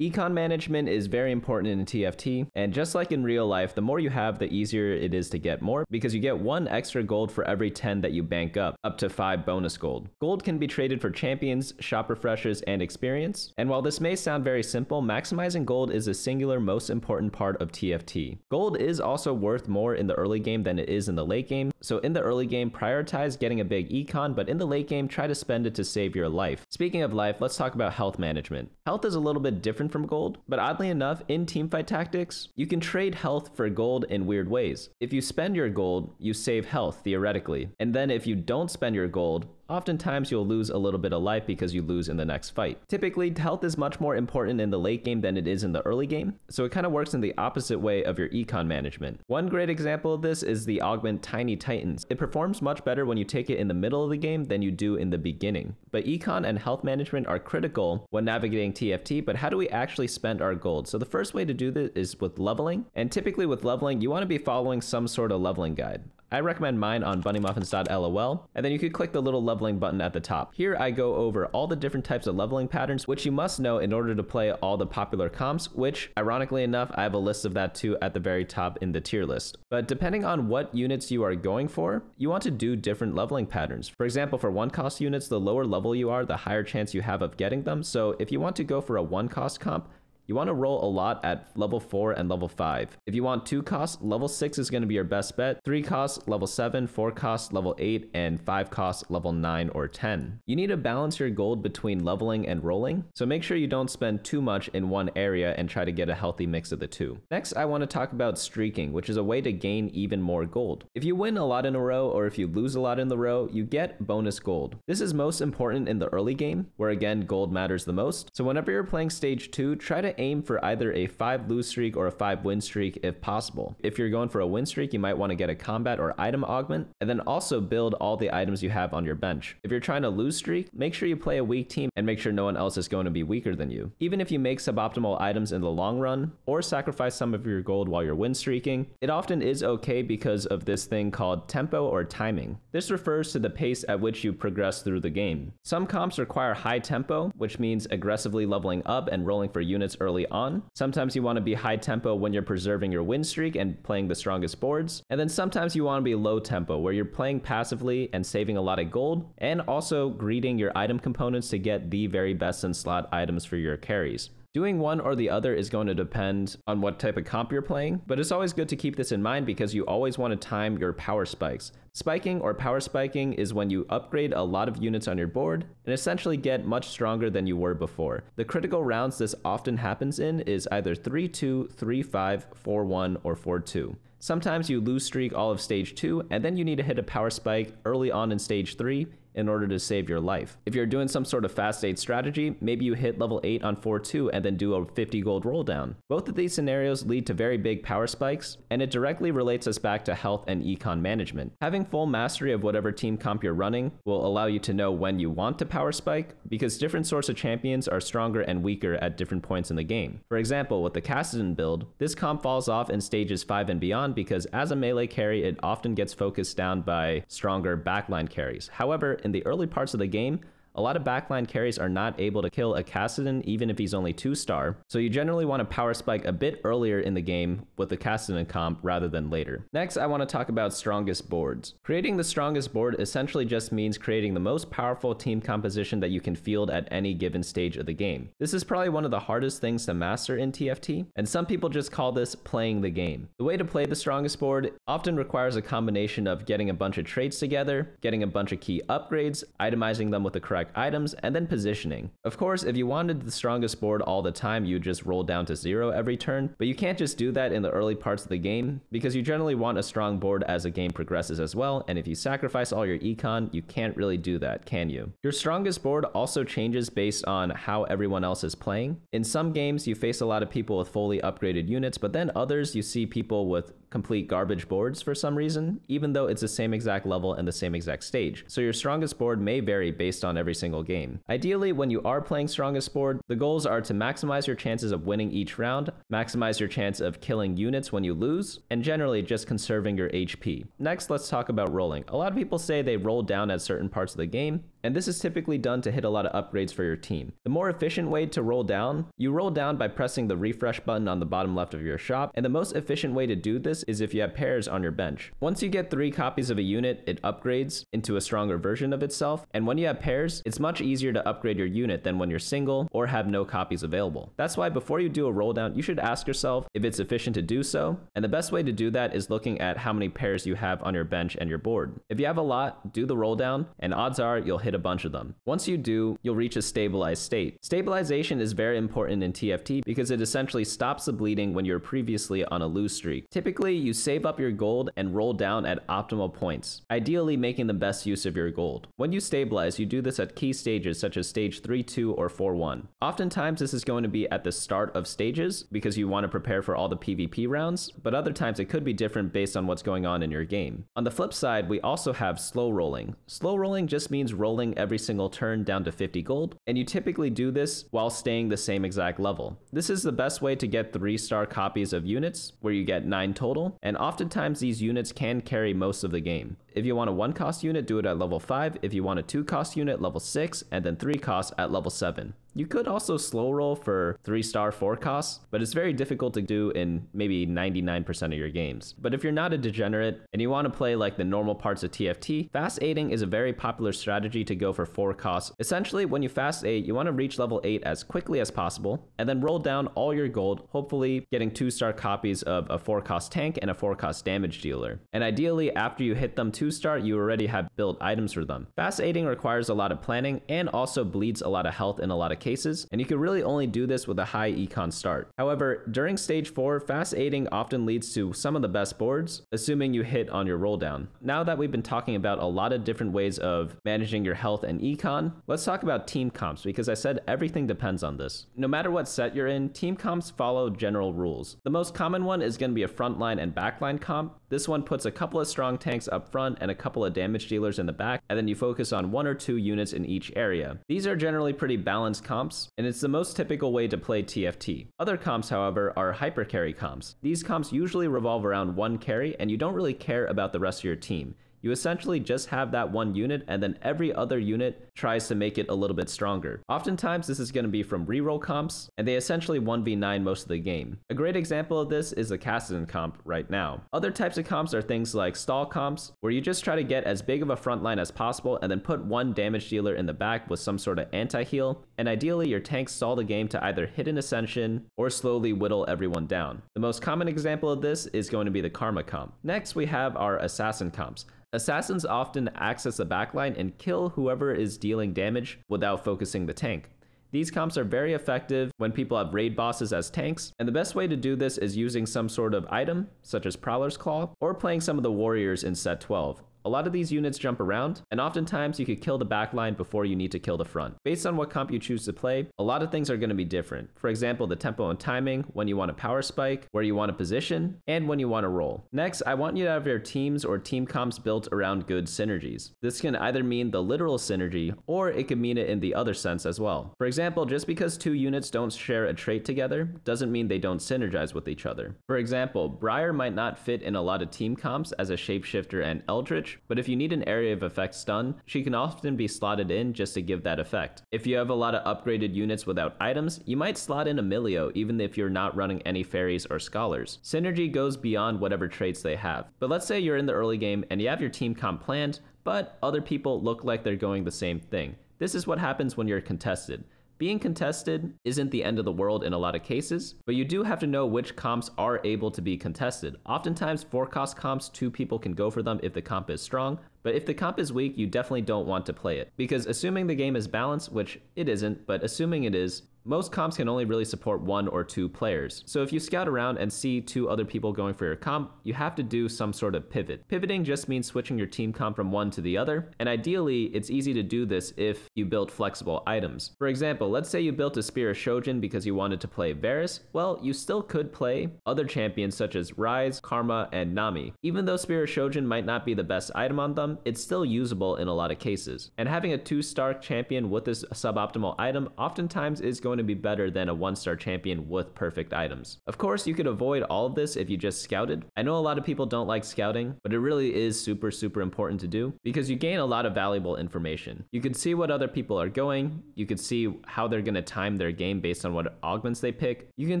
Econ management is very important in TFT, and just like in real life, the more you have, the easier it is to get more, because you get 1 extra gold for every 10 that you bank up to 5 bonus gold. Gold can be traded for champions, shop refreshes, and experience, and while this may sound very simple, maximizing gold is the singular most important part of TFT. Gold is also worth more in the early game than it is in the late game, so in the early game, prioritize getting a big econ, but in the late game, try to spend it to save your life. Speaking of life, let's talk about health management. Health is a little bit different from gold, but oddly enough, in teamfight tactics, you can trade health for gold in weird ways. If you spend your gold, you save health, theoretically, and then if you don't spend your gold, oftentimes you'll lose a little bit of life because you lose in the next fight. Typically, health is much more important in the late game than it is in the early game, so it kind of works in the opposite way of your econ management. One great example of this is the augment Tiny Titans. It performs much better when you take it in the middle of the game than you do in the beginning. But econ and health management are critical when navigating TFT, but how do we actually spend our gold? So the first way to do this is with leveling, and typically with leveling, you want to be following some sort of leveling guide. I recommend mine on bunnymuffins.lol, and then you could click the little leveling button at the top. Here I go over all the different types of leveling patterns, which you must know in order to play all the popular comps, which, ironically enough, I have a list of that too at the very top in the tier list. But depending on what units you are going for, you want to do different leveling patterns. For example, for 1-cost units, the lower level you are, the higher chance you have of getting them. So if you want to go for a 1-cost comp, you want to roll a lot at level 4 and level 5. If you want 2 costs, level 6 is going to be your best bet. 3 costs, level 7, 4 costs, level 8, and 5 costs, level 9 or 10. You need to balance your gold between leveling and rolling, so make sure you don't spend too much in one area and try to get a healthy mix of the two. Next, I want to talk about streaking, which is a way to gain even more gold. If you win a lot in a row, or if you lose a lot in the row, you get bonus gold. This is most important in the early game, where again, gold matters the most. So whenever you're playing stage 2, try to aim for either a 5 lose streak or a 5 win streak if possible. If you're going for a win streak, you might want to get a combat or item augment, and then also build all the items you have on your bench. If you're trying to lose streak, make sure you play a weak team and make sure no one else is going to be weaker than you. Even if you make suboptimal items in the long run, or sacrifice some of your gold while you're win streaking, it often is okay because of this thing called tempo or timing. This refers to the pace at which you progress through the game. Some comps require high tempo, which means aggressively leveling up and rolling for units early on. Sometimes you want to be high tempo when you're preserving your win streak and playing the strongest boards. And then sometimes you want to be low tempo where you're playing passively and saving a lot of gold and also greeting your item components to get the very best in slot items for your carries. Doing one or the other is going to depend on what type of comp you're playing, but it's always good to keep this in mind because you always want to time your power spikes. Spiking or power spiking is when you upgrade a lot of units on your board and essentially get much stronger than you were before. The critical rounds this often happens in is either 3-2, 3-5, 4-1, or 4-2. Sometimes you lose streak all of stage 2 and then you need to hit a power spike early on in stage 3 in order to save your life. If you're doing some sort of fast 8 strategy, maybe you hit level 8 on 4-2 and then do a 50 gold roll down. Both of these scenarios lead to very big power spikes, and it directly relates us back to health and econ management. Having full mastery of whatever team comp you're running will allow you to know when you want to power spike, because different sorts of champions are stronger and weaker at different points in the game. For example, with the Kassadin build, this comp falls off in stages 5 and beyond because as a melee carry, it often gets focused down by stronger backline carries. However, in the early parts of the game, a lot of backline carries are not able to kill a Kassadin even if he's only 2-star, so you generally want to power spike a bit earlier in the game with the Kassadin comp rather than later. Next, I want to talk about strongest boards. Creating the strongest board essentially just means creating the most powerful team composition that you can field at any given stage of the game. This is probably one of the hardest things to master in TFT, and some people just call this playing the game. The way to play the strongest board often requires a combination of getting a bunch of traits together, getting a bunch of key upgrades, itemizing them with the correct items, and then positioning. Of course, if you wanted the strongest board all the time, you just roll down to 0 every turn, but you can't just do that in the early parts of the game because you generally want a strong board as the game progresses as well, and if you sacrifice all your econ, you can't really do that, can you? Your strongest board also changes based on how everyone else is playing. In some games, you face a lot of people with fully upgraded units, but then others you see people with complete garbage boards for some reason, even though it's the same exact level and the same exact stage. So your strongest board may vary based on every single game. Ideally, when you are playing strongest board, the goals are to maximize your chances of winning each round, maximize your chance of killing units when you lose, and generally just conserving your HP. Next, let's talk about rolling. A lot of people say they roll down at certain parts of the game, And this is typically done to hit a lot of upgrades for your team. The more efficient way to roll down, you roll down by pressing the refresh button on the bottom left of your shop, and the most efficient way to do this is if you have pairs on your bench. Once you get 3 copies of a unit, it upgrades into a stronger version of itself, and when you have pairs, it's much easier to upgrade your unit than when you're single or have no copies available. That's why before you do a roll down, you should ask yourself if it's efficient to do so, and the best way to do that is looking at how many pairs you have on your bench and your board. If you have a lot, do the roll down, and odds are you'll hit a bunch of them. Once you do, you'll reach a stabilized state. Stabilization is very important in TFT because it essentially stops the bleeding when you're previously on a lose streak. Typically, you save up your gold and roll down at optimal points, ideally making the best use of your gold. When you stabilize, you do this at key stages such as stage 3, 2, or 4, 1. Oftentimes, this is going to be at the start of stages because you want to prepare for all the PvP rounds, but other times it could be different based on what's going on in your game. On the flip side, we also have slow rolling. Slow rolling just means rolling every single turn down to 50 gold, and you typically do this while staying the same exact level. This is the best way to get 3-star copies of units, where you get 9 total, and oftentimes these units can carry most of the game. If you want a 1-cost unit, do it at level 5. If you want a 2-cost unit, level 6, and then 3-cost at level 7. You could also slow roll for 3-star 4-costs, but it's very difficult to do in maybe 99% of your games. But if you're not a degenerate and you want to play like the normal parts of TFT, fast 8ing is a very popular strategy to go for 4 costs. Essentially, when you fast 8, you want to reach level 8 as quickly as possible, and then roll down all your gold, hopefully getting 2-star copies of a 4-cost tank and a 4-cost damage dealer. And ideally, after you hit them 2-star, you already have built items for them. Fast 8ing requires a lot of planning and also bleeds a lot of health in a lot of cases, and you can really only do this with a high econ start. However, during stage 4, fast 8ing often leads to some of the best boards, assuming you hit on your roll down. Now that we've been talking about a lot of different ways of managing your health and econ, let's talk about team comps, because I said everything depends on this. No matter what set you're in, team comps follow general rules. The most common one is going to be a frontline and backline comp. This one puts a couple of strong tanks up front and a couple of damage dealers in the back, and then you focus on 1 or 2 units in each area. These are generally pretty balanced comps, and it's the most typical way to play TFT. Other comps, however, are hyper carry comps. These comps usually revolve around 1 carry, and you don't really care about the rest of your team. You essentially just have that 1 unit, and then every other unit tries to make it a little bit stronger. Oftentimes, this is going to be from reroll comps, and they essentially 1v9 most of the game. A great example of this is the Kassadin comp right now. Other types of comps are things like stall comps, where you just try to get as big of a front line as possible and then put 1 damage dealer in the back with some sort of anti-heal, and ideally your tanks stall the game to either hit an ascension or slowly whittle everyone down. The most common example of this is going to be the Karma comp. Next, we have our assassin comps. Assassins often access the backline and kill whoever is dealing damage without focusing the tank. These comps are very effective when people have raid bosses as tanks, and the best way to do this is using some sort of item, such as Prowler's Claw, or playing some of the warriors in set 12. A lot of these units jump around, and oftentimes you could kill the backline before you need to kill the front. Based on what comp you choose to play, a lot of things are going to be different. For example, the tempo and timing, when you want to power spike, where you want to position, and when you want to roll. Next, I want you to have your teams or team comps built around good synergies. This can either mean the literal synergy, or it could mean it in the other sense as well. For example, just because 2 units don't share a trait together, doesn't mean they don't synergize with each other. For example, Briar might not fit in a lot of team comps as a shapeshifter and Eldritch, but if you need an area of effect stun, she can often be slotted in just to give that effect. If you have a lot of upgraded units without items, you might slot in Emilio even if you're not running any fairies or scholars. Synergy goes beyond whatever traits they have. But let's say you're in the early game and you have your team comp planned, but other people look like they're going the same thing. This is what happens when you're contested. Being contested isn't the end of the world in a lot of cases, but you do have to know which comps are able to be contested. Oftentimes, 4-cost comps, 2 people can go for them if the comp is strong, but if the comp is weak, you definitely don't want to play it. Because assuming the game is balanced, which it isn't, but assuming it is, most comps can only really support 1 or 2 players. So if you scout around and see 2 other people going for your comp, you have to do some sort of pivot. Pivoting just means switching your team comp from one to the other, and ideally, it's easy to do this if you build flexible items. For example, let's say you built a Spear of Shojin because you wanted to play Varus. Well, you still could play other champions such as Ryze, Karma, and Nami. Even though Spear of Shojin might not be the best item on them, it's still usable in a lot of cases. And having a 2-star champion with this suboptimal item oftentimes is going going to be better than a 1-star champion with perfect items. Of course, you could avoid all of this if you just scouted. I know a lot of people don't like scouting, but it really is super important to do because you gain a lot of valuable information. You can see what other people are going, you can see how they're going to time their game based on what augments they pick, you can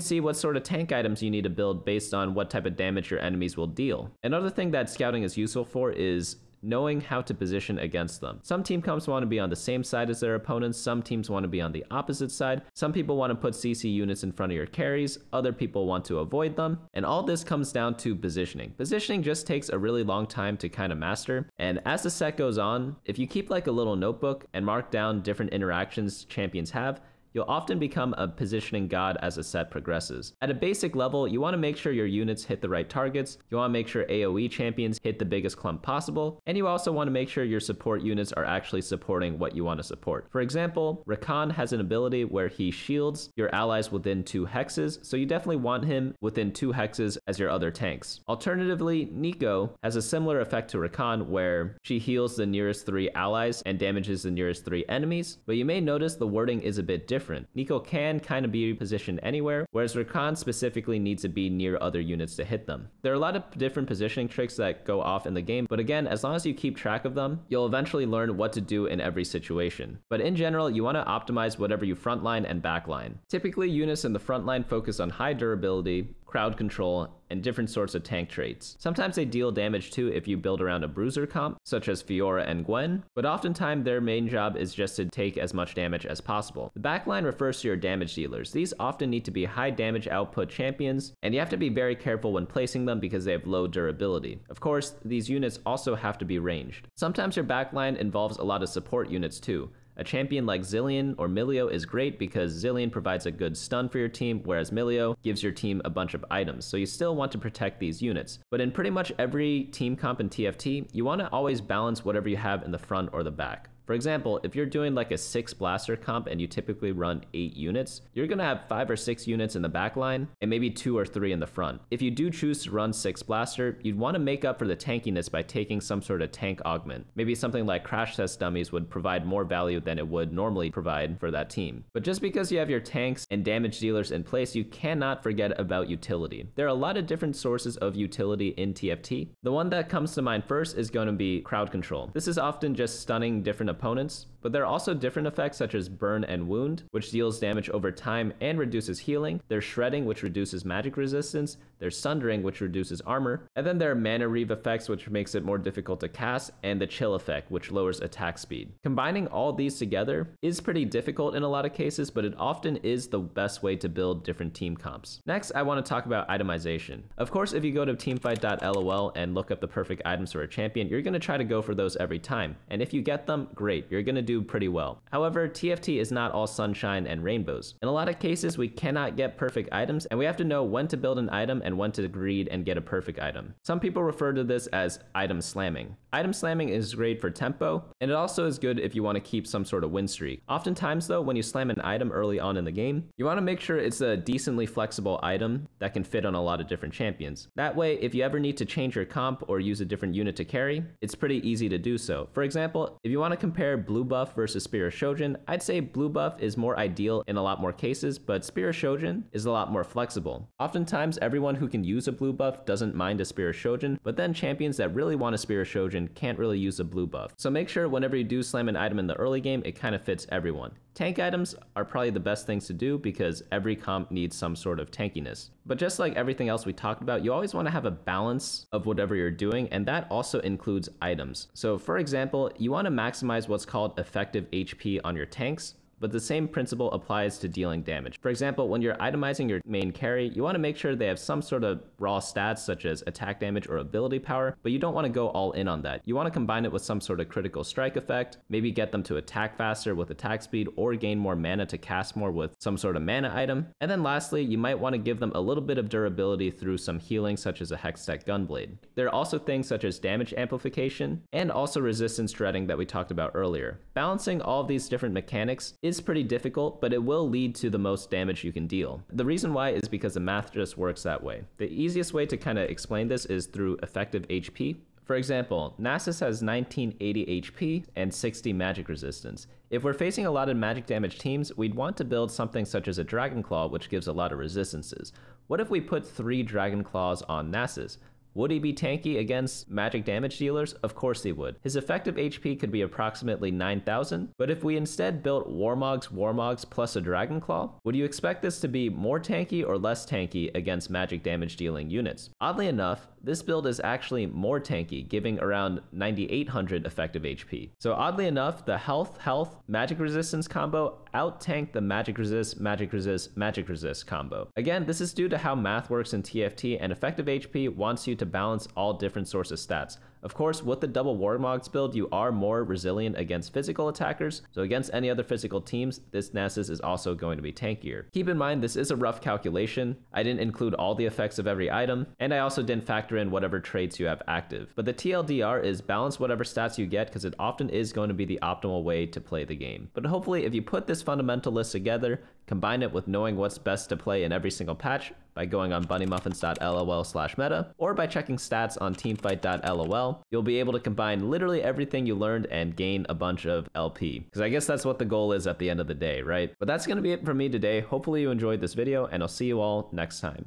see what sort of tank items you need to build based on what type of damage your enemies will deal. Another thing that scouting is useful for is knowing how to position against them. Some team comps want to be on the same side as their opponents, some teams want to be on the opposite side, some people want to put CC units in front of your carries, other people want to avoid them, and all this comes down to positioning. Positioning just takes a really long time to kind of master, and as the set goes on, if you keep like a little notebook and mark down different interactions champions have, you'll often become a positioning god as the set progresses. At a basic level, you want to make sure your units hit the right targets, you want to make sure AoE champions hit the biggest clump possible, and you also want to make sure your support units are actually supporting what you want to support. For example, Rakan has an ability where he shields your allies within 2 hexes, so you definitely want him within 2 hexes as your other tanks. Alternatively, Neeko has a similar effect to Rakan where she heals the nearest 3 allies and damages the nearest 3 enemies, but you may notice the wording is a bit different. Neeko can kind of be positioned anywhere, whereas Rakan specifically needs to be near other units to hit them. There are a lot of different positioning tricks that go off in the game, but again, as long as you keep track of them, you'll eventually learn what to do in every situation. But in general, you want to optimize whatever you frontline and backline. Typically, units in the frontline focus on high durability, crowd control, and different sorts of tank traits. Sometimes they deal damage too if you build around a bruiser comp, such as Fiora and Gwen, but oftentimes their main job is just to take as much damage as possible. The backline refers to your damage dealers. These often need to be high damage output champions, and you have to be very careful when placing them because they have low durability. Of course, these units also have to be ranged. Sometimes your backline involves a lot of support units too. A champion like Zilean or Milio is great because Zilean provides a good stun for your team, whereas Milio gives your team a bunch of items, so you still want to protect these units. But in pretty much every team comp in TFT, you want to always balance whatever you have in the front or the back. For example, if you're doing like a 6 blaster comp and you typically run 8 units, you're gonna have 5 or 6 units in the back line and maybe 2 or 3 in the front. If you do choose to run 6 blaster, you'd want to make up for the tankiness by taking some sort of tank augment. Maybe something like crash test dummies would provide more value than it would normally provide for that team. But just because you have your tanks and damage dealers in place, you cannot forget about utility. There are a lot of different sources of utility in TFT. The one that comes to mind first is going to be crowd control. This is often just stunning different opponents, but there are also different effects such as burn and wound, which deals damage over time and reduces healing. There's shredding, which reduces magic resistance. There's sundering, which reduces armor. And then there are mana reave effects, which makes it more difficult to cast, and the chill effect, which lowers attack speed. Combining all these together is pretty difficult in a lot of cases, but it often is the best way to build different team comps. Next, I want to talk about itemization. Of course, if you go to teamfight.lol and look up the perfect items for a champion, you're going to try to go for those every time. And if you get them, great, you're going to do pretty well. However, TFT is not all sunshine and rainbows. In a lot of cases, we cannot get perfect items, and we have to know when to build an item and when to greed and get a perfect item. Some people refer to this as item slamming. Item slamming is great for tempo, and it also is good if you want to keep some sort of win streak. Oftentimes though, when you slam an item early on in the game, you want to make sure it's a decently flexible item that can fit on a lot of different champions. That way, if you ever need to change your comp or use a different unit to carry, it's pretty easy to do so. For example, if you want to compare blue buff versus Spear of Shojin, I'd say blue buff is more ideal in a lot more cases, but Spear of Shojin is a lot more flexible. Oftentimes, everyone who can use a blue buff doesn't mind a Spear of Shojin, but then champions that really want a Spear of Shojin can't really use a blue buff. So make sure whenever you do slam an item in the early game, it kind of fits everyone. Tank items are probably the best things to do because every comp needs some sort of tankiness. But just like everything else we talked about, you always want to have a balance of whatever you're doing, and that also includes items. So for example, you want to maximize what's called effective HP on your tanks, but the same principle applies to dealing damage. For example, when you're itemizing your main carry, you want to make sure they have some sort of raw stats such as attack damage or ability power, but you don't want to go all in on that. You want to combine it with some sort of critical strike effect, maybe get them to attack faster with attack speed or gain more mana to cast more with some sort of mana item. And then lastly, you might want to give them a little bit of durability through some healing such as a Hextech Gunblade. There are also things such as damage amplification and also resistance dreading that we talked about earlier. Balancing all of these different mechanics is pretty difficult, but it will lead to the most damage you can deal. The reason why is because the math just works that way. The easiest way to kind of explain this is through effective HP. For example, Nasus has 1980 HP and 60 magic resistance. If we're facing a lot of magic damage teams, we'd want to build something such as a Dragon Claw, which gives a lot of resistances. What if we put 3 Dragon Claws on Nasus? Would he be tanky against magic damage dealers? Of course he would. His effective HP could be approximately 9,000, but if we instead built Warmogs plus a Dragon Claw, would you expect this to be more tanky or less tanky against magic damage dealing units? Oddly enough, this build is actually more tanky, giving around 9,800 effective HP. So oddly enough, the health, magic resistance combo out-tanked the magic resist, magic resist combo. Again, this is due to how math works in TFT, and effective HP wants you to balance all different sources stats. Of course, with the double Warmogs build, you are more resilient against physical attackers, so against any other physical teams, this Nasus is also going to be tankier. Keep in mind, this is a rough calculation. I didn't include all the effects of every item, and I also didn't factor in whatever traits you have active. But the TLDR is balance whatever stats you get, because it often is going to be the optimal way to play the game. But hopefully, if you put this fundamental list together, combine it with knowing what's best to play in every single patch by going on bunnymuffins.lol/meta, or by checking stats on teamfight.lol, you'll be able to combine literally everything you learned and gain a bunch of LP. Because I guess that's what the goal is at the end of the day, right? But that's going to be it from me today. Hopefully you enjoyed this video, and I'll see you all next time.